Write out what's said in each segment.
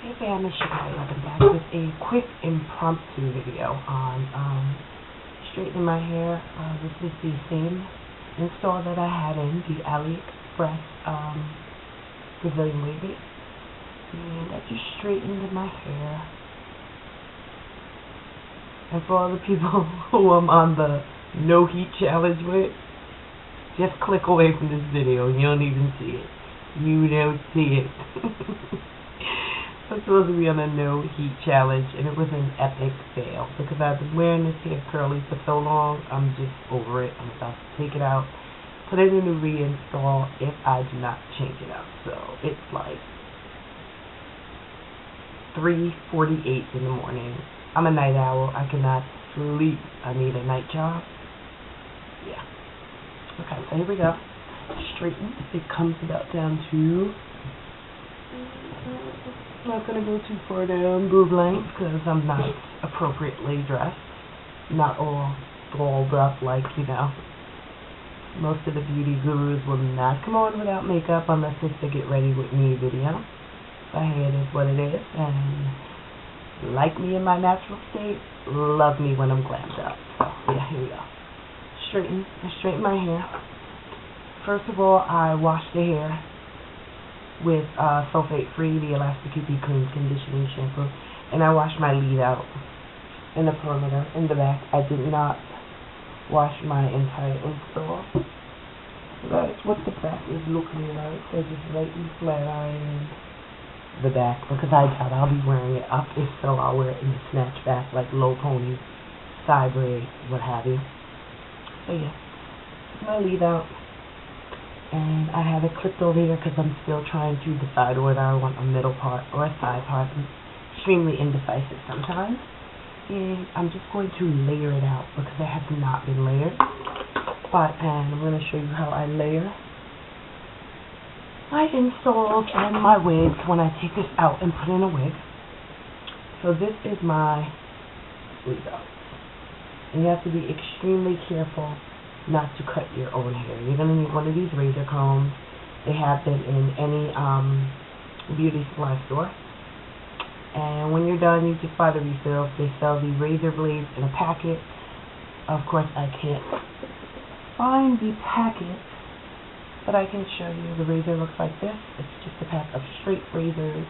Hey fam, it's Chicago. Welcome back with a quick impromptu video on straightening my hair. This is the same install that I had in the AliExpress Brazilian wavy, and I just straightened my hair. And for all the people who I'm on the no heat challenge with, just click away from this video. You don't even see it. You don't see it. I'm supposed to be on a no heat challenge, and it was an epic fail because I've been wearing this hair curly for so long. I'm just over it. I'm about to take it out, put it in a reinstall if I do not change it out. So it's like 3:48 in the morning. I'm a night owl. I cannot sleep. I need a night job. Yeah. Okay, so here we go. Straighten. It comes about down to, I'm not going to go too far down boob length because I'm not appropriately dressed. Not all dolled up like, most of the beauty gurus will not come on without makeup unless it's the get ready with me video. So hey, it is what it is, and like me in my natural state, love me when I'm glammed up. So yeah, here we go. I straighten my hair. First of all, I wash the hair with sulfate-free, the Elastic UP Clean Conditioning Shampoo, and I wash my lead out in the perimeter, in the back. I did not wash my entire install. That's what the back is looking like. So just lightly flat iron the back, because I doubt I'll be wearing it up. If so, I'll wear it in the snatch back, like low pony, side braid, what have you. So yeah, my lead out. And I have it clipped over here because I'm still trying to decide whether I want a middle part or a side part. I'm extremely indecisive sometimes. And I'm just going to layer it out because it has not been layered. And I'm going to show you how I layer my installs and my wigs when I take this out and put in a wig. So this is my sleeve out. And you have to be extremely careful not to cut your own hair. You're going to need one of these razor combs. They have them in any beauty supply store. And when you're done, you just buy the refills. They sell the razor blades in a packet. Of course, I can't find the packet, but I can show you. The razor looks like this. It's just a pack of straight razors,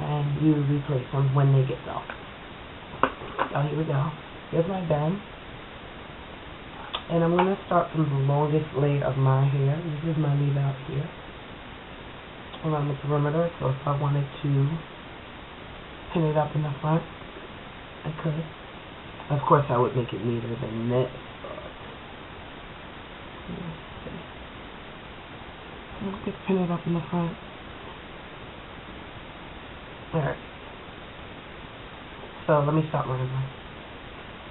and you replace them when they get dull. So here we go. Here's my bend. And I'm going to start from the longest layer of my hair. This is my leave out here, around the perimeter. So if I wanted to pin it up in the front, I could. Of course, I would make it neater than this. But let's just pin it up in the front. Alright. So let me start running my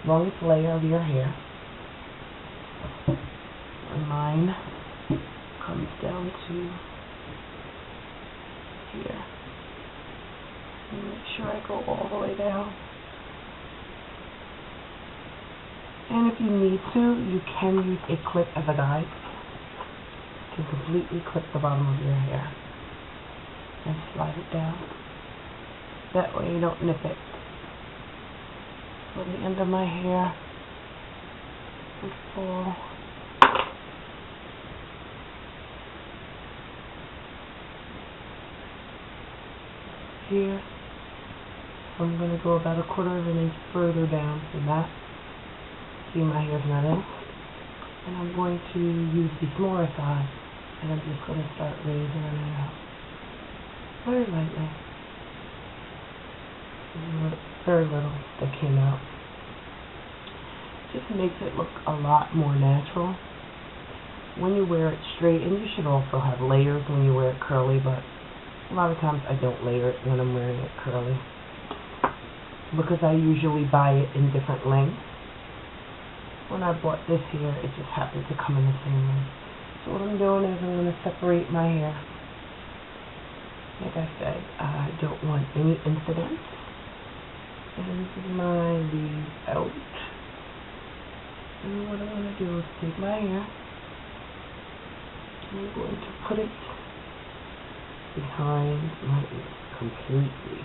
longest layer of your hair. And mine comes down to here. And make sure I go all the way down. And if you need to, you can use a clip as a guide to completely clip the bottom of your hair and slide it down. That way you don't nip it. So the end of my hair would fall here. So I'm going to go about 1/4 of an inch further down than that. See, my hair's not in. And I'm going to use the smaller side, and I'm just going to start raising it out very lightly. Very little that came out. Just makes it look a lot more natural when you wear it straight. And you should also have layers when you wear it curly, but a lot of times I don't layer it when I'm wearing it curly because I usually buy it in different lengths. When I bought this here, it just happened to come in the same length. So what I'm doing is I'm going to separate my hair. Like I said, I don't want any incidents. And this is my leave out. And what I'm going to do is take my hair. I'm going to put it behind my ears completely,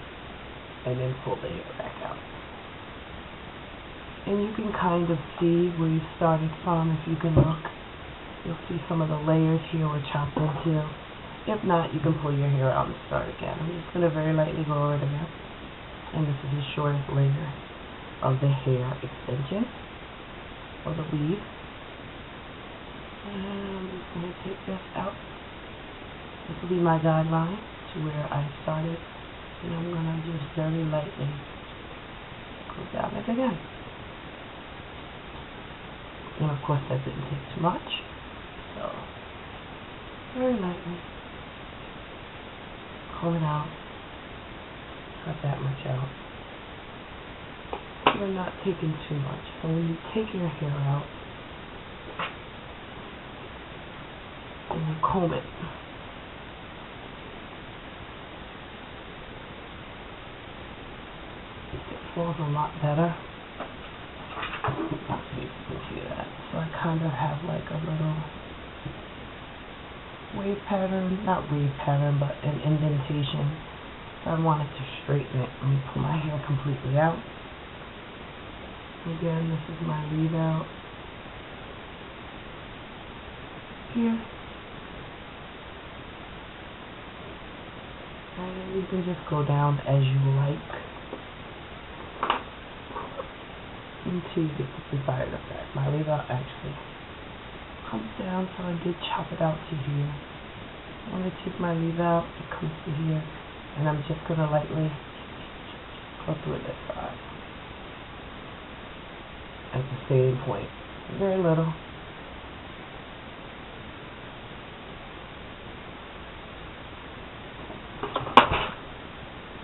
and then pull the hair back out. And you can kind of see where you started from. If you can look, you'll see some of the layers here were chopped into. If not, you can pull your hair out and start again. I'm just going to very lightly go over there. And this is the shortest layer of the hair extension, or the weave. And I'm just going to take this out. This will be my guideline to where I started. And I'm going to just very lightly go down it again. And of course that didn't take too much. So, very lightly. Pull it out. Cut that much out. You're not taking too much. So when you take your hair out, and you comb it, it falls a lot better. Let's see if you can see that. So I kind of have like a little wave pattern, not wave pattern, but an indentation. So I wanted to straighten it. Let me pull my hair completely out. Again, this is my leave out here. And you can just go down as you like until you get the desired effect. My leave out actually comes down, so I did chop it out to here. I'm going to take my leave out, it comes to here, and I'm just going to lightly go through this side. At the same point. Very little.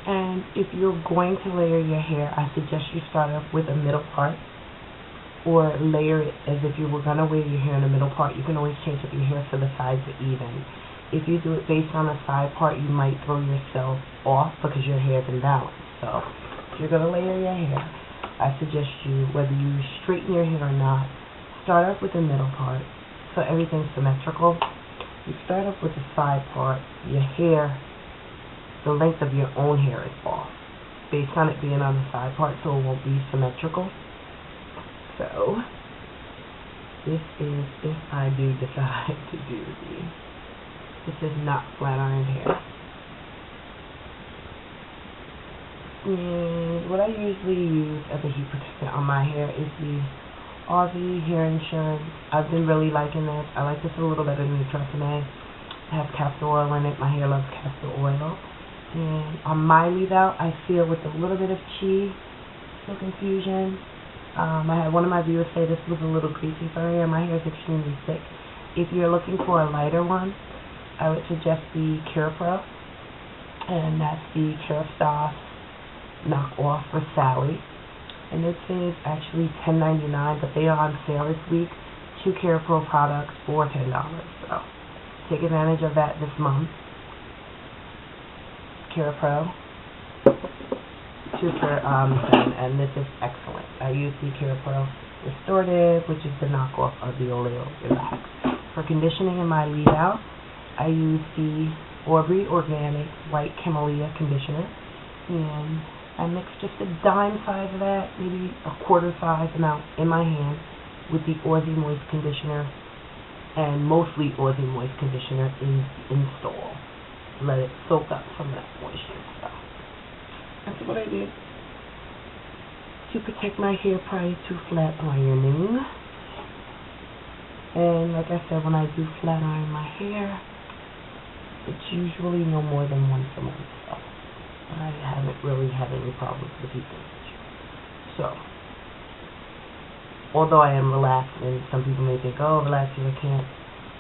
And if you're going to layer your hair, I suggest you start off with a middle part, or layer it as if you were going to wear your hair in the middle part. You can always change up your hair so the sides are even. If you do it based on a side part, you might throw yourself off because your hair is imbalanced. So if you're going to layer your hair, I suggest you, whether you straighten your hair or not, start off with the middle part so everything's symmetrical. You start off with the side part. Your hair, the length of your own hair is off based on it being on the side part, so it won't be symmetrical. So this is if I do decide to do this is not flat iron hair. And what I usually use as a heat protectant on my hair is the Aussie Hair Insurance. I've been really liking this. I like this a little better than the Tresemme. It has castor oil in it. My hair loves castor oil. And on my leave out, I feel with a little bit of Chi Silk Infusion. I had one of my viewers say this was a little greasy for her. My hair is extremely thick. If you're looking for a lighter one, I would suggest the Kerapro, and that's the Kerastase knockoff for Sally. And this is actually $10.99, but they are on sale this week. 2 Kerapro products for $10. So take advantage of that this month. Kerapro. And this is excellent. I use the Kerapro Restorative, which is the knockoff of the Oleo Relax. For conditioning in my leave out, I use the Aubrey Organic White Camellia Conditioner, and I mix just a dime size of that, maybe a quarter size amount in my hand with the Aussie Moist Conditioner, and mostly Aussie Moist Conditioner install. Let it soak up some of that moisture. So that's what I did to protect my hair prior to flat ironing. And like I said, when I do flat iron my hair, it's usually no more than once a month. So I haven't really had any problems with people. So, although I am relaxed, and some people may think, oh, relaxing, it can't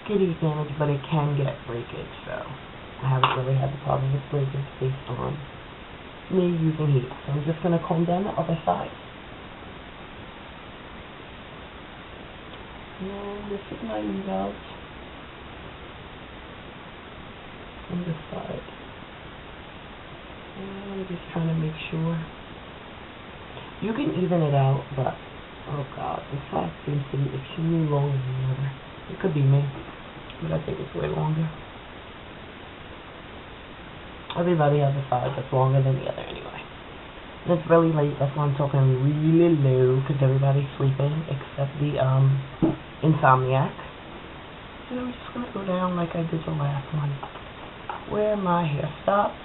get heat damage, but it can get breakage. So I haven't really had the problem with breakage based on me using heat. So I'm just going to comb down the other side. And this is my leave out on this side. And I'm just trying to make sure. You can even it out, but oh god, this side seems to be extremely longer than the other. It could be me, but I think it's way longer. Everybody has a side that's longer than the other anyway. And it's really late, that's why I'm talking really low, because everybody's sleeping except the insomniac. And I'm just going to go down like I did the last one, where my hair stops,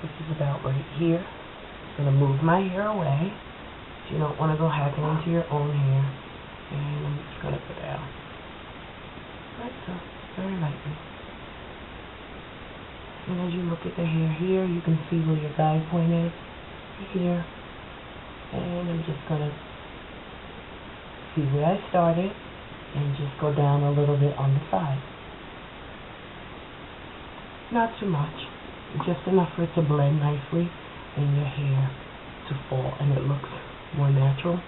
which is about right here. I'm going to move my hair away, so you don't want to go hacking into your own hair. And I'm just going to go down. Like so, very lightly. And as you look at the hair here, you can see where your guide point is, here. And I'm just going to see where I started, and just go down a little bit on the side. Not too much, just enough for it to blend nicely and your hair to fall, and it looks more natural.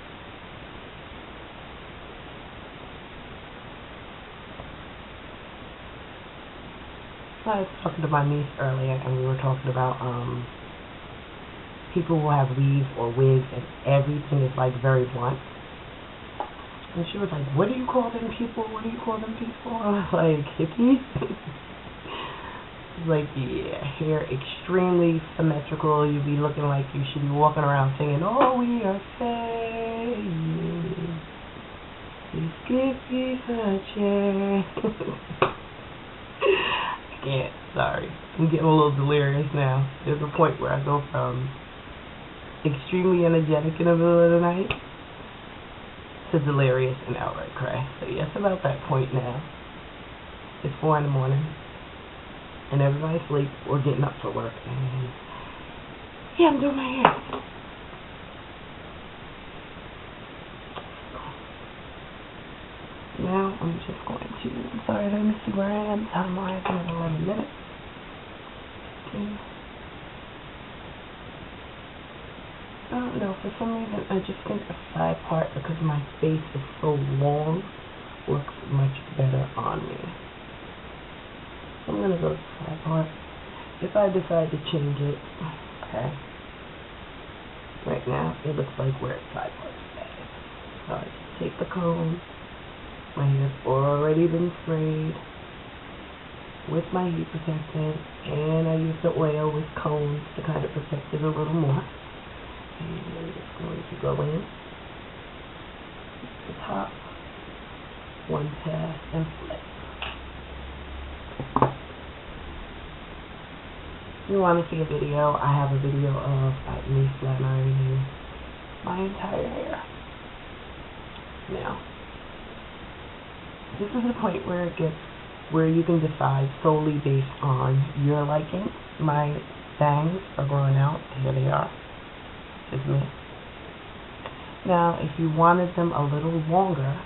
I was talking to my niece earlier, and we were talking about people who have weaves or wigs, and everything is like very blunt. And she was like, "What do you call them people? What do you call them people?" I was like, "Hippies." Like, yeah, hair extremely symmetrical. You'd be looking like you should be walking around singing, "Oh, we are saying, please give me a chance." Sorry. I'm getting a little delirious now. There's a point where I go from extremely energetic in the middle of the night to delirious and outright cry. So yes, about that point now. It's 4 in the morning, and everybody's asleep or getting up for work. And yeah, I'm doing my hair. Now I'm just going to, sorry, let me see where I am. Time-wise, I'm at 11 minutes. Okay. I don't know, for some reason I just think the side part, because my face is so long, looks much better on me. So I'm going to go to the side part. If I decide to change it, okay. Right now, it looks like where it's side part is. So I just take the comb. My hair's already been sprayed with my heat protectant, and I use the oil with cones to kind of protect it a little more. And I'm just going to go in the top, one pass, and flip. If you want to see a video, I have a video of me flat ironing my entire hair. Now, this is the point where it gets, where you can decide solely based on your liking. My bangs are growing out. Here they are. It's me. Now, if you wanted them a little longer,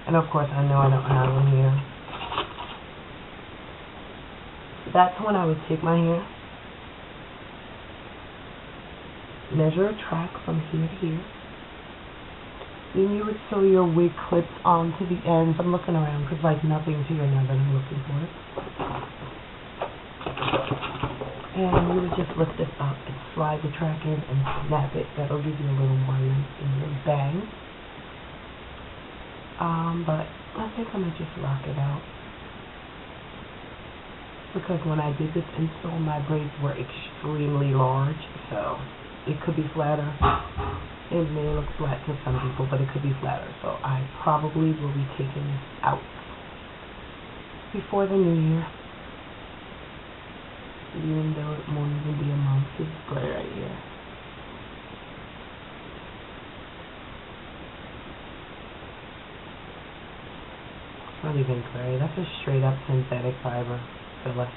and of course I know I don't have them here, that's when I would take my hair, measure a track from here to here. Then you would sew your wig clips onto the ends. I'm looking around because like nothing's here now that I'm looking for it. And you would just lift it up and slide the track in and snap it. That'll give you a little more length in your bang. But I think I'm going to just rock it out. Because when I did this install, my braids were extremely large. So it could be flatter. It may look flat to some people, but it could be flatter. So I probably will be taking this out before the new year. Even though it won't even be a month. It's gray right here. It's not even gray. That's a straight up synthetic fiber filler.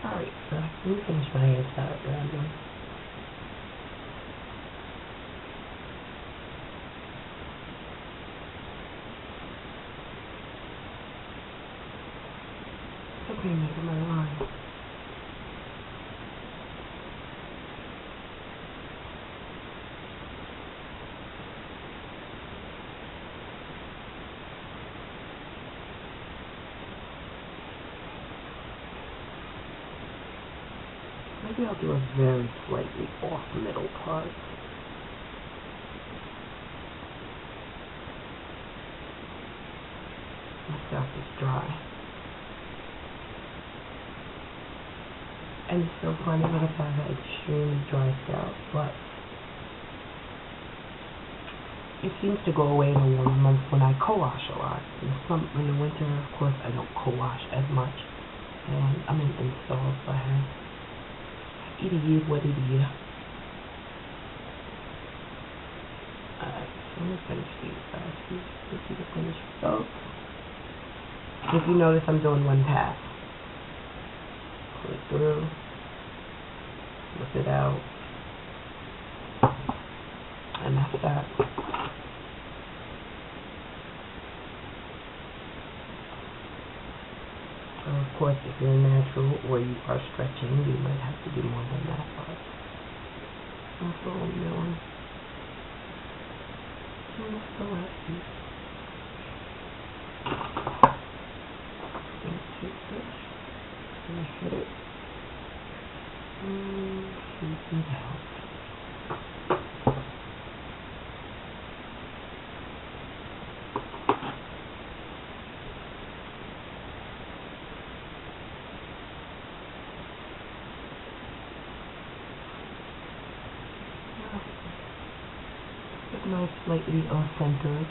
Alright, so let me finish my hairstyle that I'm doing. Okay, making my line. Maybe I'll do a very slightly off middle part. My scalp is dry. And it's so funny because I have extremely dry scalp, but it seems to go away in the warmer months when I co-wash a lot. In the winter, of course, I don't co-wash as much. And I'm in installs, so I have it is what it is. Alright, so I'm going to finish these guys. This is the finished results. If you notice, I'm doing one pass. Pull it through. Flip it out. And that's that. So of course, if you're natural or you are stretching, you might have to do more than that, but that's all I'm doing. I'm so happy. I'm going to take this and hit it and shoot it out. Nice, slightly off-centered.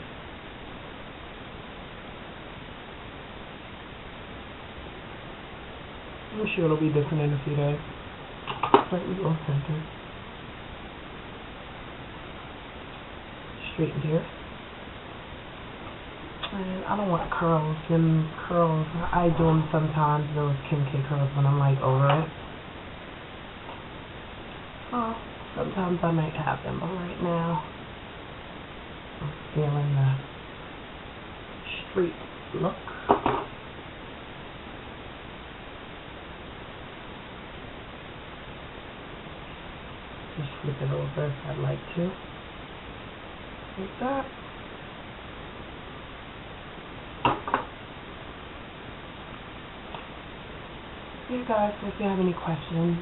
I'm sure it'll be different in a few days. Slightly off-centered. Straightened here. And I don't want curls. Them curls, I do them sometimes, those Kim K curls, when I'm like over it. Oh, sometimes I might have them, but right now I'm feeling the straight look. Just flip it over if I'd like to. Like that. Hey guys, if you have any questions,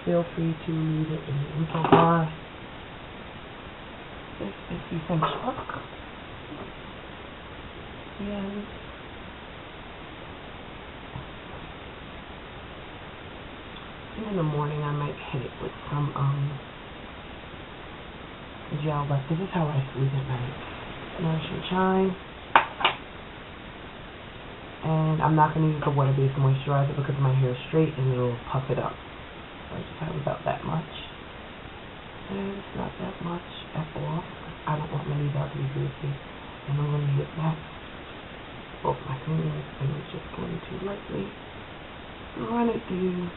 feel free to leave it in the info bar. This is the finished look. And in the morning I might hit it with some gel, but this is how I sleep at night. Nourish and Shine. And I'm not going to use the water-based moisturizer because my hair is straight and it'll puff it up. So I just have about that much. And it's not that much at all. I don't want my leave out to be greasy. And I'm going to use that. Both my fingers, and I'm just going to lightly run it through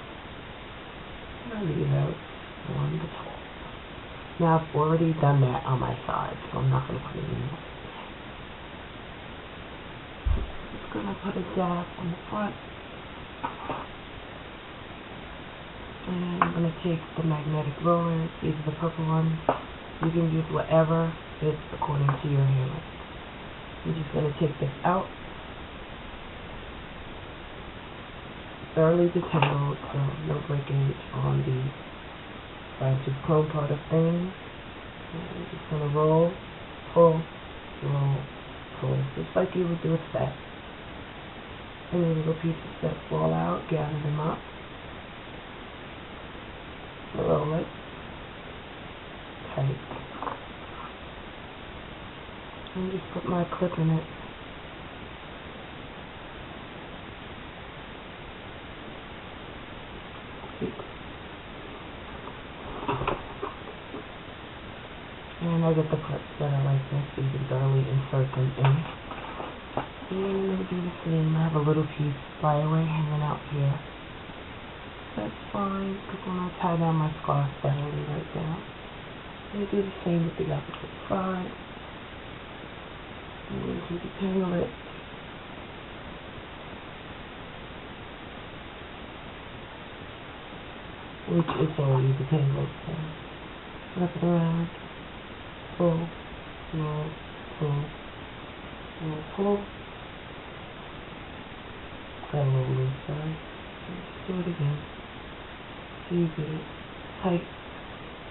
my leave out on the top. Now I've already done that on my side, so I'm not going to put it in. I'm going to put a dab on the front. And I'm going to take the magnetic rollers. These are the purple ones. You can use whatever fits according to your hair length. I'm just going to take this out. Thoroughly detangled, so no breakage on the fine tooth comb part of things. And I'm just going to roll, pull, just like you would do a set. Any little pieces that fall out, gather them up, roll it tight, and just put my clip in it. And I get the clips that are like this, so you can thoroughly insert them in. And I'm going to do the same. I have a little piece fly away hanging out here. That's fine, because when I tie down my scarf, that'll be right down. I'm going to do the same with the opposite side. I'm going to detangle it. Which is already detangled, so wrap it around. Pull, roll, pull, roll, pull. Got a little loose, sorry. Let's do it again. So you get it tight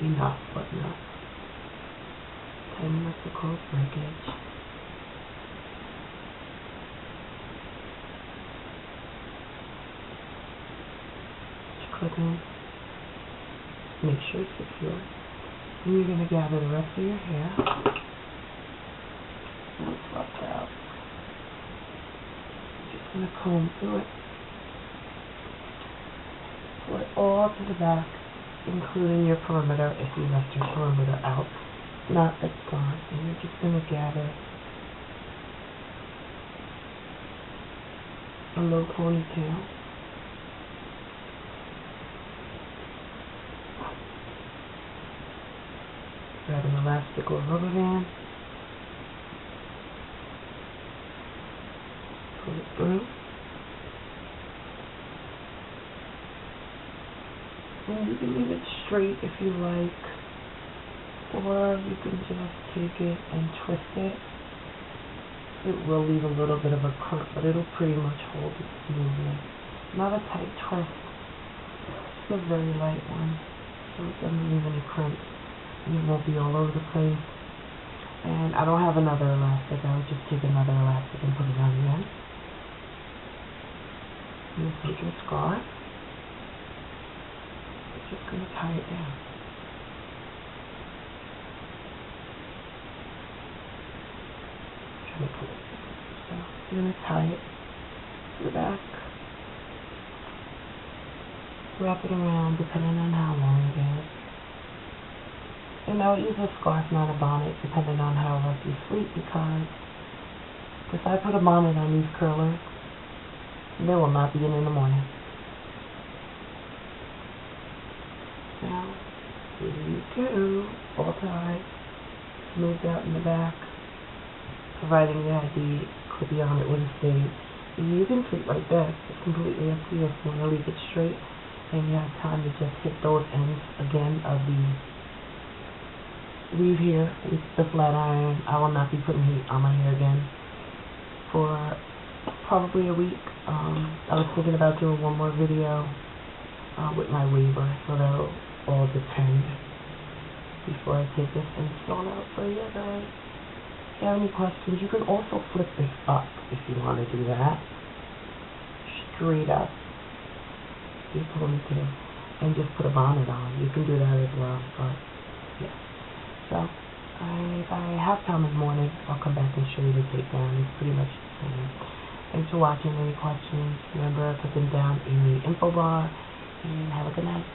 enough, but not tight enough to cause breakage. put in. Make sure it's secure. And you're going to gather the rest of your hair. Now it's roughed out. Just going to comb through it. Pull it all to the back, including your perimeter if you left your perimeter out. Not that's gone. And you're just going to gather a low ponytail. Grab an elastic or rubber band. Pull it through. And you can leave it straight if you like, or you can just take it and twist it. It will leave a little bit of a crimp, but it'll pretty much hold it smoothly. Not a tight twist, just a very light one, so it doesn't leave any crimps. And it won't be all over the place. And I don't have another elastic. I would just take another elastic and put it on the end. And take your scarf. You're just going to tie it down. Try to put it. So you're going to tie it to the back. Wrap it around depending on how long it is. And I would use a scarf, not a bonnet, depending on how rough you sleep, because if I put a bonnet on these curlers, they will not be in the morning. Now, here you go, all tied, smoothed out in the back, providing you had the clippy on it when it stayed. You can sleep like that. It's completely up to you if you want to leave it straight, and you have time to just hit those ends again of the weave here with the flat iron. I will not be putting heat on my hair again for probably a week. I was thinking about doing one more video with my weaver, so that'll all depend before I take this install out for you guys. If you have any questions, you can also flip this up if you want to do that. Straight up. You ponytail and just put a bonnet on. You can do that as well, but yeah. So, if I have time in the morning, I'll come back and show you the takedown. It's pretty much the same. Thanks for watching. Any questions, remember, put them down in the info bar, and have a good night.